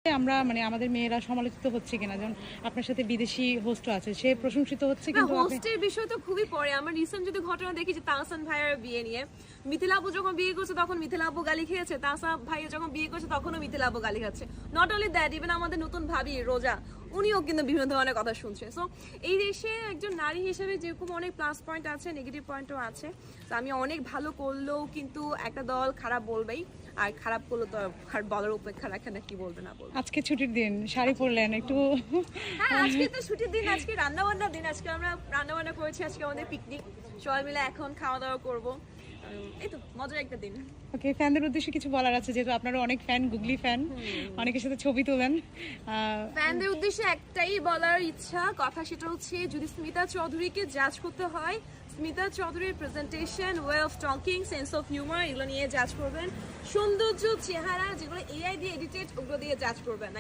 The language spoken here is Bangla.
আমরা মানে আমাদের মেয়েরা সমালোচিত হচ্ছে কিনা, যেমন আপনার সাথে বিদেশি হোস্টও আছে, সে প্রশংসিত হচ্ছে না, কিন্তু হোস্টের বিষয় তো খুবই পরে। আমার রিসেন্ট যদি ঘটনা দেখি যে তাহসান ভাইয়ের বিয়ে নিয়ে, মিথিলা আপু যখন বিয়ে করছে তখন মিথিলা আপু গালি খেয়েছে, তাহসান ভাইয়া যখন বিয়ে করছে তখনও মিথিলা আপু গালি খাচ্ছে। নট অনলি দ্যাট, ইভেন আমাদের নতুন ভাবি রোজা, উনিও কিন্তু বিভিন্ন ধরনের কথা শুনছে। সো এই দেশে একজন নারী হিসেবে যেরকম অনেক প্লাস পয়েন্ট আছে, নেগেটিভ পয়েন্টও আছে। তো আমি অনেক ভালো করলেও কিন্তু একটা দল খারাপ বলবেই, আর খারাপ করলে তো আর বলার অপেক্ষা রাখে না কি বলবে না বলবে। আজকে ছুটির দিন, শাড়ি পরলেন একটু। হ্যাঁ, আজকে তো ছুটির দিন, আজকে রান্না বান্নার দিন, আজকে আমরা রান্না বান্না করেছি, আজকে আমাদের পিকনিক, সবাই মিলে এখন খাওয়া দাওয়া করবো। এই তো মজার একটা দিন। ওকে, ফ্যানদের উদ্দেশ্যে কিছু বলার আছে, যেহেতু আপনারা অনেক ফ্যান, গুগলি ফ্যান, অনেকের সাথে ছবি তোলেন। ফ্যানদের উদ্দেশ্যে একটাই বলার ইচ্ছা কথা, সেটা হচ্ছে যদি স্মিতা চৌধুরীকে জাজ করতে হয়, স্মিতা চৌধুরীর presentation, way of talking, sense of humour, এগুলো নিয়ে জাজ করবেন। সৌন্দর্য, চেহারা যেগুলো এআই দিয়ে এডিটেড, ওগুলো দিয়ে জাজ করবেন না।